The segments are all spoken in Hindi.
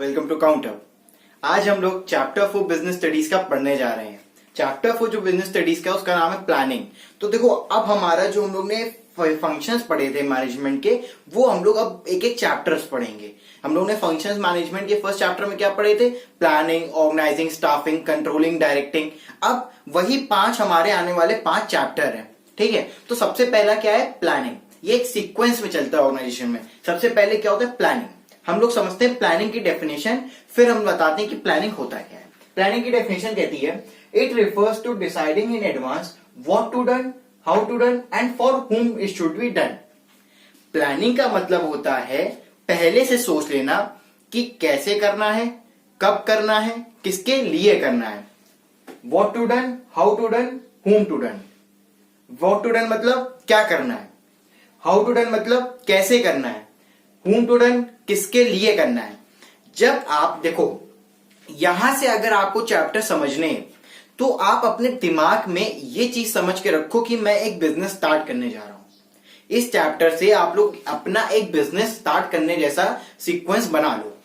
Welcome to counter. आज हम लोग चैप्टर 4 बिजनेस स्टडीज का पढ़ने जा रहे हैं। चैप्टर 4 जो बिजनेस स्टडीज का उसका नाम है प्लानिंग। तो देखो अब हमारा जो हम लोग ने फंक्शंस पढ़े थे मैनेजमेंट के, वो हम लोग अब एक एक चैप्टर्स पढ़ेंगे। हम लोग ने फंक्शंस मैनेजमेंट के फर्स्ट चैप्टर में क्या पढ़े थे? Planning, organizing, staffing, controlling, directing. अब वही 5 हमारे आने वाले 5 चैप्टर हैं। ठीक है, तो सबसे पहला क्या है? प्लानिंग। ये एक सीक्वेंस में चलता है ऑर्गेनाइजेशन में। सबसे पहले क्या होता है? प्लानिंग। हम लोग समझते हैं प्लानिंग की डेफिनेशन, फिर हम बताते हैं कि प्लानिंग होता क्या है। प्लानिंग की डेफिनेशन कहती है, it refers to deciding in advance what to done, how to done and for whom it should be done. Planning का मतलब होता है पहले से सोच लेना कि कैसे करना है, कब करना है, किसके लिए करना है। What to done, how to done, whom to done. What to done मतलब क्या करना है, हाउ टू डन मतलब कैसे करना है, हुम टू डन किसके लिए करना है। जब आप देखो यहां से अगर आपको चैप्टर समझने तो आप अपने दिमाग में ये चीज समझ के रखो कि मैं एक बिजनेस स्टार्ट करने जा रहा हूं। इस चैप्टर से आप लोग अपना एक बिजनेस स्टार्ट करने जैसा सीक्वेंस बना लो।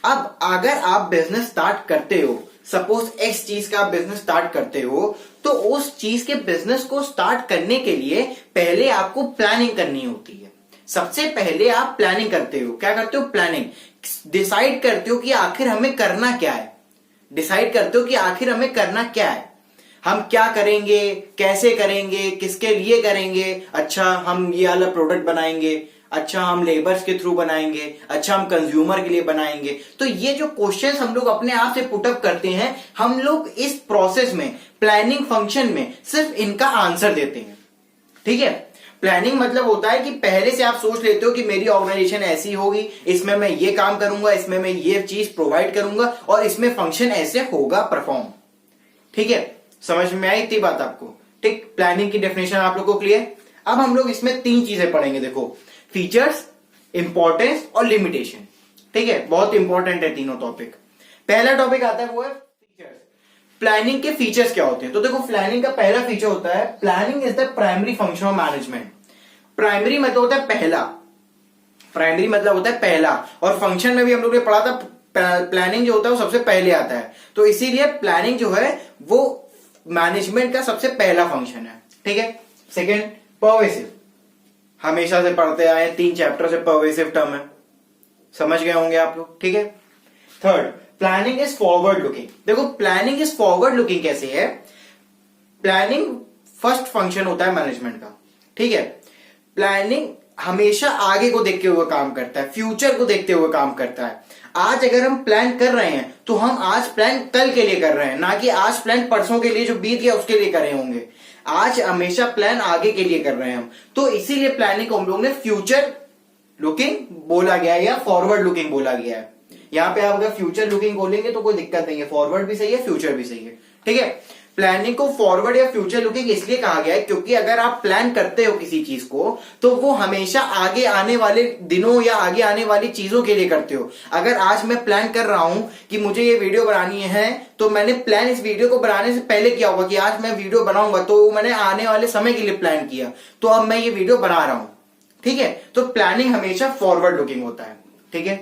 अब अगर आप बिजनेस स्टार्ट करते हो, सपोज एक्स चीज का बिजनेस स्टार्ट करते हो, तो उस चीज के बिजनेस को स्टार्ट करने के लिए पहले आपको प्लानिंग करनी होती है। सबसे पहले आप प्लानिंग करते हो। क्या करते हो? प्लानिंग। डिसाइड करते हो कि आखिर हमें करना क्या है। डिसाइड करते हो कि आखिर हमें करना क्या है, हम क्या करेंगे, कैसे करेंगे, किसके लिए करेंगे। अच्छा हम ये वाला प्रोडक्ट बनाएंगे, अच्छा हम लेबर्स के थ्रू बनाएंगे, अच्छा हम कंज्यूमर के लिए बनाएंगे। तो ये जो क्वेश्चंस हम लोग अपने आप से पुटअप करते हैं, हम लोग इस प्रोसेस में, प्लानिंग फंक्शन में सिर्फ इनका आंसर देते हैं। ठीक है, प्लानिंग मतलब होता है कि पहले से आप सोच लेते हो कि मेरी ऑर्गेनाइजेशन ऐसी होगी, इसमें मैं ये काम करूंगा, इसमें मैं ये चीज प्रोवाइड करूंगा और इसमें फंक्शन ऐसे होगा परफॉर्म। ठीक है, समझ में आई इतनी बात आपको? ठीक, प्लानिंग की डेफिनेशन आप लोग को क्लियर। अब हम लोग इसमें 3 चीजें पढ़ेंगे। देखो, फीचर्स, इंपॉर्टेंस और लिमिटेशन। ठीक है, बहुत इंपॉर्टेंट है तीनों टॉपिक। पहला टॉपिक आता है वो है फीचर्स। प्लानिंग के फीचर्स क्या होते हैं? तो देखो, प्लानिंग का पहला फीचर होता है planning is the primary function of management. Primary मतलब होता है पहला, प्राइमरी मतलब होता है पहला, और फंक्शन में भी हम लोग ने पढ़ा था प्लानिंग जो होता है वो सबसे पहले आता है। तो इसीलिए प्लानिंग जो है वो मैनेजमेंट का सबसे पहला फंक्शन है। ठीक है। सेकेंड, पर्वेसिव। हमेशा से पढ़ते आए 3 चैप्टर से पर्वेसिव टर्म है, समझ गए होंगे आप लोग। ठीक है। Third, planning is forward looking. देखो, प्लानिंग इज फॉरवर्ड लुकिंग कैसे है? प्लानिंग फर्स्ट फंक्शन होता है मैनेजमेंट का। ठीक है, प्लानिंग हमेशा आगे को देखते हुए काम करता है, फ्यूचर को देखते हुए काम करता है। आज अगर हम प्लान कर रहे हैं तो हम आज प्लान कल के लिए कर रहे हैं, ना कि आज प्लान परसों के लिए जो बीत गया उसके लिए कर रहे होंगे। आज हमेशा प्लान आगे के लिए कर रहे हैं हम। तो इसीलिए प्लानिंग को हम लोग ने फ्यूचर लुकिंग बोला गया है या फॉरवर्ड लुकिंग बोला गया है। यहां पे आप अगर फ्यूचर लुकिंग बोलेंगे तो कोई दिक्कत नहीं है, फॉरवर्ड भी सही है, फ्यूचर भी सही है। ठीक है। प्लानिंग को फॉरवर्ड या फ्यूचर लुकिंग इसलिए कहा गया है क्योंकि अगर आप प्लान करते हो किसी चीज को तो वो हमेशा आगे आने वाले दिनों या आगे आने वाली चीजों के लिए करते हो। अगर आज मैं प्लान कर रहा हूं कि मुझे ये वीडियो बनानी है, तो मैंने प्लान इस वीडियो को बनाने से पहले किया होगा कि आज मैं वीडियो बनाऊंगा, तो मैंने आने वाले समय के लिए प्लान किया, तो अब मैं ये वीडियो बना रहा हूं। ठीक है, तो प्लानिंग हमेशा फॉरवर्ड लुकिंग होता है। ठीक है।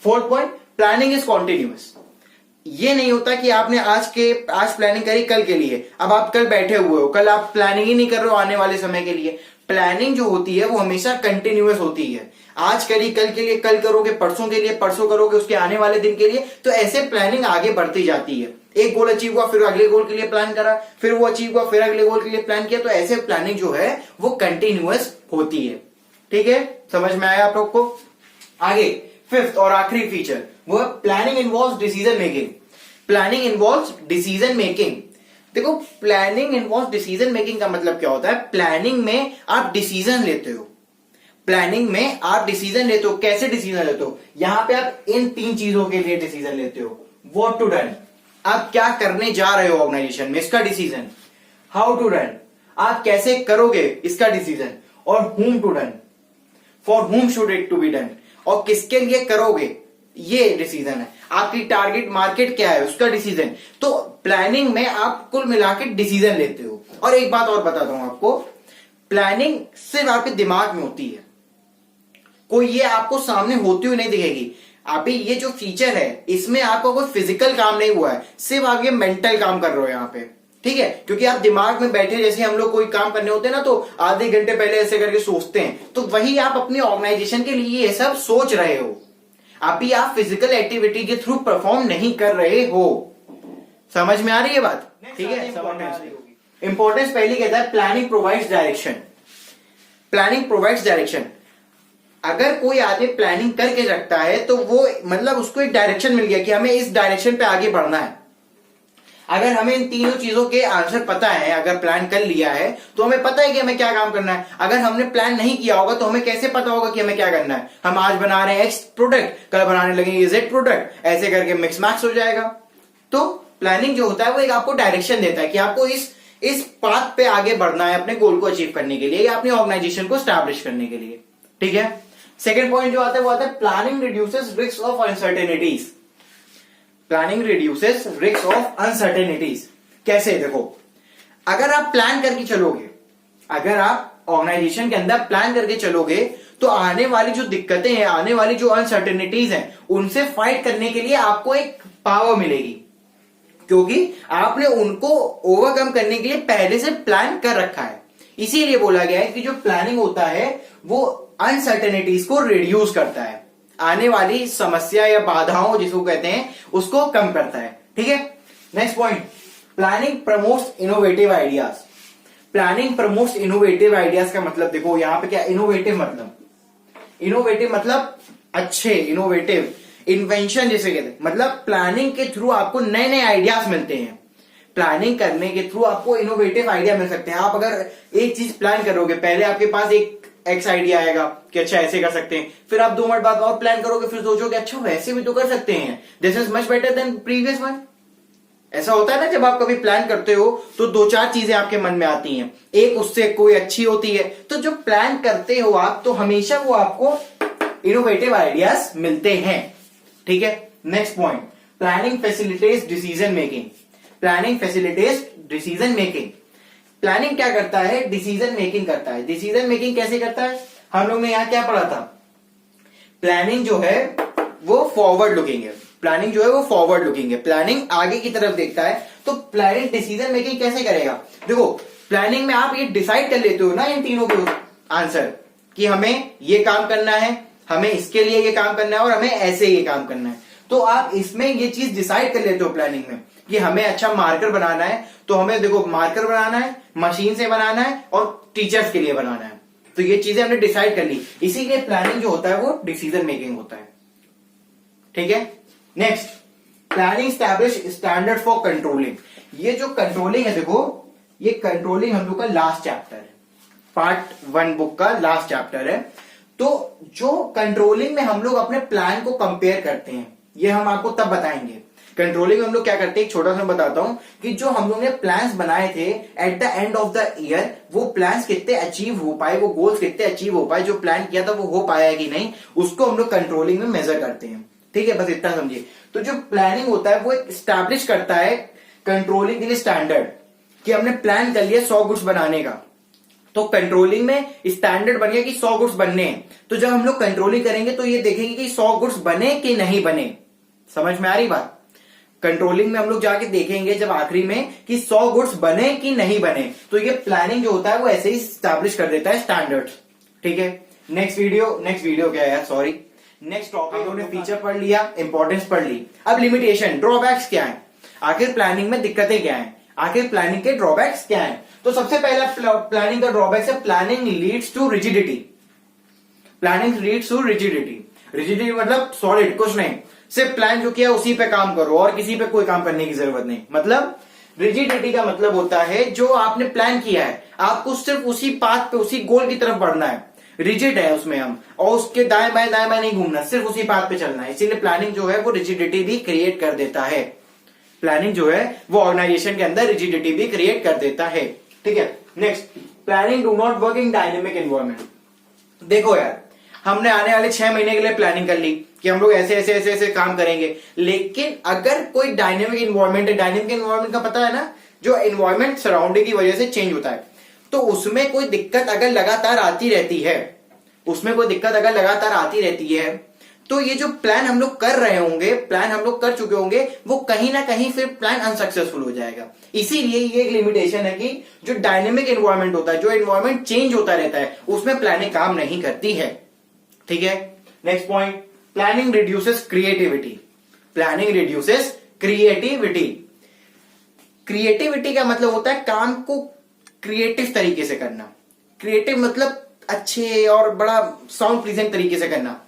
Fourth point, planning is continuous. ये नहीं होता कि आपने आज प्लानिंग करी कल के लिए, अब आप कल बैठे हुए हो, कल आप प्लानिंग ही नहीं कर रहे हो आने वाले समय के लिए। प्लानिंग जो होती है वो हमेशा कंटिन्यूअस होती है। आज करी कल के लिए, कल करोगे परसों के लिए, परसों करोगे उसके आने वाले दिन के लिए। तो ऐसे प्लानिंग आगे बढ़ती जाती है। एक गोल अचीव हुआ, फिर अगले गोल के लिए प्लान करा, फिर वो अचीव हुआ, फिर अगले गोल के लिए प्लान किया। तो ऐसे प्लानिंग जो है वो कंटिन्यूअस होती है। ठीक है, समझ में आया आप लोग को? आगे फिफ्थ और आखिरी फीचर वो है planning involves decision making. Planning involves decision making. देखो, प्लानिंग इन्वॉल्व्स डिसीजन मेकिंग का मतलब क्या होता है? प्लानिंग में आप डिसीजन लेते हो। प्लानिंग में आप डिसीजन लेते हो। कैसे डिसीजन लेते हो? यहां पे आप इन 3 चीजों के लिए डिसीजन लेते हो। व्हाट टू डन, आप क्या करने जा रहे हो ऑर्गेनाइजेशन में, इसका डिसीजन। हाउ टू डन, आप कैसे करोगे, इसका डिसीजन। और whom to done, for whom should it to be done, और किसके लिए करोगे, ये डिसीजन है। आपकी टारगेट मार्केट क्या है, उसका डिसीजन। तो प्लानिंग में आप कुल मिलाकर डिसीजन लेते हो। और एक बात और बताता हूं आपको, प्लानिंग सिर्फ आपके दिमाग में होती है, कोई ये आपको सामने होती हुई नहीं दिखेगी। अभी ये जो फीचर है इसमें आपका कोई फिजिकल काम नहीं हुआ है, सिर्फ आप ये मेंटल काम कर रहे हो यहाँ पे, ठीक है। क्योंकि आप दिमाग में बैठे, जैसे हम लोग कोई काम करने होते हैं ना तो आधे घंटे पहले ऐसे करके सोचते हैं, तो वही आप अपनी ऑर्गेनाइजेशन के लिए ये सब सोच रहे हो। अभी आप फिजिकल एक्टिविटी के थ्रू परफॉर्म नहीं कर रहे हो। समझ में आ रही है बात? ठीक है। इंपॉर्टेंस पहले कहता है planning provides direction. Planning provides direction. अगर कोई आदमी प्लानिंग करके रखता है तो वो मतलब उसको एक डायरेक्शन मिल गया कि हमें इस डायरेक्शन पे आगे बढ़ना है। अगर हमें इन तीनों चीजों के आंसर पता है, अगर प्लान कर लिया है तो हमें पता है कि हमें क्या काम करना है। अगर हमने प्लान नहीं किया होगा तो हमें कैसे पता होगा कि हमें क्या करना है। हम आज बना रहे हैं एक्स प्रोडक्ट, कल बनाने लगेंगे जेड प्रोडक्ट, ऐसे करके मिक्स मैक्स हो जाएगा। तो प्लानिंग जो होता है वो एक आपको डायरेक्शन देता है कि आपको इस पाथ पे आगे बढ़ना है अपने गोल को अचीव करने के लिए या अपनी ऑर्गेनाइजेशन को स्टैब्लिश करने के लिए। ठीक है। सेकेंड पॉइंट जो आता है वो आता है planning reduces risk of uncertainties. Planning reduces risk of uncertainties. कैसे? देखो, अगर आप प्लान करके चलोगे, अगर आप ऑर्गेनाइजेशन के अंदर प्लान करके चलोगे तो आने वाली जो दिक्कतें हैं, आने वाली जो अनसर्टेनिटीज हैं, उनसे फाइट करने के लिए आपको एक पावर मिलेगी, क्योंकि आपने उनको ओवरकम करने के लिए पहले से प्लान कर रखा है। इसीलिए बोला गया है कि जो प्लानिंग होता है वो अनसर्टेनिटीज को रिड्यूस करता है, आने वाली समस्या या बाधाओं जिसको कहते हैं उसको कम करता है। ठीक है। Next point, planning promotes innovative ideas. Planning promotes innovative ideas का मतलब देखो यहां पे क्या, इनोवेटिव मतलब अच्छे, इनोवेटिव इन्वेंशन जिसे कहते हैं, मतलब प्लानिंग के थ्रू आपको नए नए आइडियाज मिलते हैं। प्लानिंग करने के थ्रू आपको इनोवेटिव आइडिया मिल सकते हैं। आप अगर एक चीज प्लान करोगे, पहले आपके पास एक एक्स आइडिया आएगा कि अच्छा ऐसे कर सकते हैं, फिर आप 2 मिनट बाद और प्लान करोगे, फिर सोचोगे अच्छा वैसे भी तो कर सकते हैं, this is much better than previous one. ऐसा होता है ना, जब आप कभी प्लान करते हो तो 2-4 चीजें आपके मन में आती हैं, एक उससे कोई अच्छी होती है। तो जो प्लान करते हो आप तो हमेशा वो आपको इनोवेटिव आइडियाज मिलते हैं। ठीक है। Next point, planning facilitates decision making. Planning facilitates decision making. Planning क्या करता है? डिसीजन मेकिंग करता है। डिसीजन मेकिंग कैसे करता है? हम लोग ने यहां क्या पढ़ा था? प्लानिंग जो है वो फॉरवर्ड लुकिंग है। प्लानिंग जो है वो फॉरवर्ड लुकिंग है, प्लानिंग आगे की तरफ देखता है। तो प्लानिंग डिसीजन मेकिंग कैसे करेगा? देखो, प्लानिंग में आप ये डिसाइड कर लेते हो ना इन तीनों के आंसर कि हमें ये काम करना है, हमें इसके लिए ये काम करना है और हमें ऐसे ये काम करना है। तो आप इसमें ये चीज डिसाइड कर लेते हो प्लानिंग में कि हमें अच्छा मार्कर बनाना है, तो हमें देखो मार्कर बनाना है, मशीन से बनाना है और टीचर्स के लिए बनाना है। तो ये चीजें हमने डिसाइड कर ली, इसीलिए प्लानिंग जो होता है वो डिसीजन मेकिंग होता है। ठीक है। Next, planning establish standard for controlling. ये जो कंट्रोलिंग है, देखो ये कंट्रोलिंग हम लोग का लास्ट चैप्टर है, पार्ट 1 बुक का लास्ट चैप्टर है। तो जो कंट्रोलिंग में हम लोग अपने प्लान को कंपेयर करते हैं, ये हम आपको तब बताएंगे। कंट्रोलिंग में हम लोग क्या करते हैं, एक छोटा सा बताता हूं कि जो हम लोग ने प्लान्स बनाए थे at the end of the year, वो प्लान्स कितने अचीव हो पाए, वो गोल्स कितने अचीव हो पाए, जो प्लान किया था वो हो पाया कि नहीं, उसको हम लोग कंट्रोलिंग में मेजर करते हैं। ठीक है, बस इतना समझिए। तो जो प्लानिंग होता है वो स्टैब्लिश करता है कंट्रोलिंग के लिए स्टैंडर्ड, कि हमने प्लान कर लिया 100 गुड्स बनाने का, तो कंट्रोलिंग में स्टैंडर्ड बन गया कि 100 गुड्स बनने हैं। तो जब हम लोग कंट्रोलिंग करेंगे तो ये देखेंगे कि 100 गुड्स बने कि नहीं बने। समझ में आ रही बात? कंट्रोलिंग में हम लोग जाके देखेंगे जब आखिरी में कि 100 गुड्स बने कि नहीं बने। तो ये प्लानिंग जो होता है वो ऐसे ही स्टैब्लिश कर देता है स्टैंडर्ड्स। ठीक है। नेक्स्ट वीडियो क्या है यार, सॉरी, नेक्स्ट टॉपिक हमने फीचर पढ़ लिया, इंपॉर्टेंस पढ़ ली। अब लिमिटेशन, ड्रॉबैक्स क्या है, आखिर प्लानिंग में दिक्कतें क्या है, आखिर प्लानिंग के ड्रॉबैक्स क्या है। तो सबसे पहला प्लानिंग का ड्रॉबैक्स है planning leads to rigidity. Planning leads to rigidity. Rigidity मतलब सॉलिड, कुछ नहीं, सिर्फ प्लान जो किया उसी पे काम करो और किसी पे कोई काम करने की जरूरत नहीं। मतलब रिजिडिटी का मतलब होता है जो आपने प्लान किया है आपको सिर्फ उसी पाथ पे, उसी गोल की तरफ बढ़ना है, रिजिड है उसमें हम, और उसके दाएं बाएं नहीं घूमना, सिर्फ उसी पाथ पे चलना है। इसीलिए प्लानिंग जो है वो रिजिडिटी भी क्रिएट कर देता है। प्लानिंग जो है वो ऑर्गेनाइजेशन के अंदर रिजिडिटी भी क्रिएट कर देता है। ठीक है। Next, planning do not work in dynamic environment. देखो यार, हमने आने वाले 6 महीने के लिए प्लानिंग कर ली कि हम लोग ऐसे ऐसे ऐसे ऐसे काम करेंगे, लेकिन अगर कोई डायनेमिक इन्वायरमेंट है, डायनेमिक इन्वायरमेंट का पता है ना, जो इन्वायरमेंट सराउंडिंग की वजह से चेंज होता है, तो उसमें कोई दिक्कत अगर लगातार आती रहती है, उसमें कोई दिक्कत अगर लगातार आती रहती है, तो ये जो प्लान हम लोग कर रहे होंगे, प्लान हम लोग कर चुके होंगे, वो कहीं ना कहीं फिर प्लान अनसक्सेसफुल हो जाएगा। इसीलिए ये एक लिमिटेशन है कि जो डायनेमिक एनवायरनमेंट होता है, जो एनवायरनमेंट चेंज होता रहता है, उसमें प्लानिंग काम नहीं करती है। ठीक है, next point, planning reduces creativity. Planning reduces creativity. Creativity का मतलब होता है काम को क्रिएटिव तरीके से करना। क्रिएटिव मतलब अच्छे और बड़ा साउंड प्लीजेंट तरीके से करना।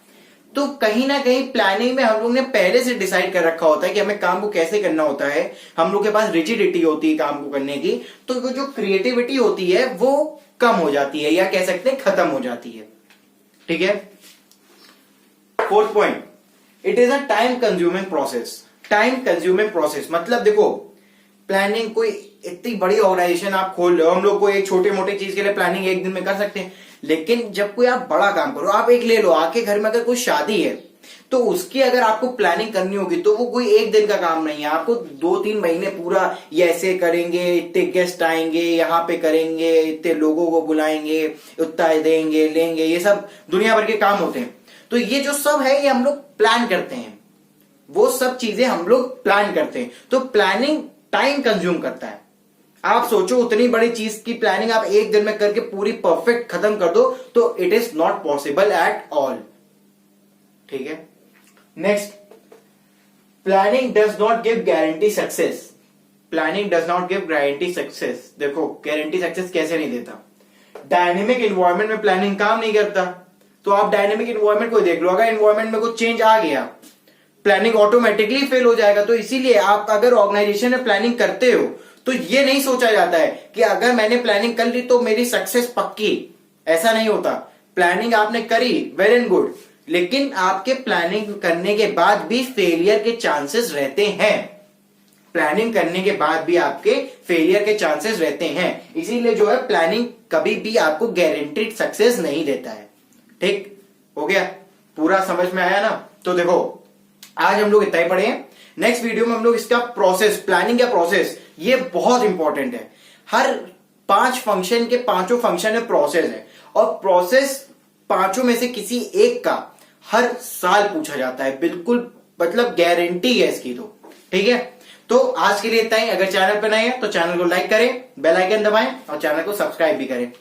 तो कहीं ना कहीं प्लानिंग में हम लोग ने पहले से डिसाइड कर रखा होता है कि हमें काम को कैसे करना होता है, हम लोग के पास रिजिडिटी होती है काम को करने की, तो वो जो क्रिएटिविटी होती है वो कम हो जाती है, या कह सकते हैं खत्म हो जाती है। ठीक है, fourth point, it is a time consuming process. Time consuming process मतलब देखो, प्लानिंग कोई इतनी बड़ी ऑर्गेनाइजेशन आप खोल रहे हो, हम लोग को एक छोटे मोटे चीज के लिए प्लानिंग एक दिन में कर सकते हैं, लेकिन जब कोई आप बड़ा काम करो, आप एक ले लो, आपके घर में अगर कोई शादी है तो उसकी अगर आपको प्लानिंग करनी होगी तो वो कोई एक दिन का काम नहीं है, आपको 2-3 महीने पूरा ये ऐसे करेंगे, इतने गेस्ट आएंगे, यहाँ पे करेंगे, इतने लोगों को बुलाएंगे, उतना देंगे लेंगे, ये सब दुनिया भर के काम होते हैं। तो ये जो सब है ये हम लोग प्लान करते हैं, वो सब चीजें हम लोग प्लान करते हैं। तो प्लानिंग टाइम कंज्यूम करता है। आप सोचो उतनी बड़ी चीज की प्लानिंग आप एक दिन में करके पूरी परफेक्ट खत्म कर दो, तो it is not possible at all. ठीक है, next, planning does not give guarantee success. Planning does not give guarantee success. देखो गारंटी सक्सेस कैसे नहीं देता, डायनेमिक एनवायरनमेंट में प्लानिंग काम नहीं करता। तो आप डायनेमिक एनवायरनमेंट को देख लो, अगर एनवायरनमेंट में कुछ चेंज आ गया, प्लानिंग ऑटोमेटिकली फेल हो जाएगा। तो इसीलिए आप अगर ऑर्गेनाइजेशन में प्लानिंग करते हो तो ये नहीं सोचा जाता है कि अगर मैंने प्लानिंग कर ली तो मेरी सक्सेस पक्की, ऐसा नहीं होता। प्लानिंग आपने करी, वेल एंड गुड, लेकिन आपके प्लानिंग करने के बाद भी फेलियर के चांसेस रहते हैं। प्लानिंग करने के बाद भी आपके फेलियर के चांसेस रहते हैं। इसीलिए जो है प्लानिंग कभी भी आपको गारंटीड सक्सेस नहीं देता है। ठीक हो गया, पूरा समझ में आया ना? तो देखो आज हम लोग इतना ही पढ़े हैं। नेक्स्ट वीडियो में हम लोग इसका प्रोसेस, प्लानिंग का प्रोसेस, ये बहुत इंपॉर्टेंट है। हर 5 फंक्शन के 5 फंक्शन में प्रोसेस है, और प्रोसेस 5 में से किसी एक का हर साल पूछा जाता है, बिल्कुल मतलब गारंटी है इसकी। तो ठीक है, तो आज के लिए इतना ही। अगर चैनल पर नए हैं तो चैनल को लाइक करें, बेल आइकन दबाएं और चैनल को सब्सक्राइब भी करें।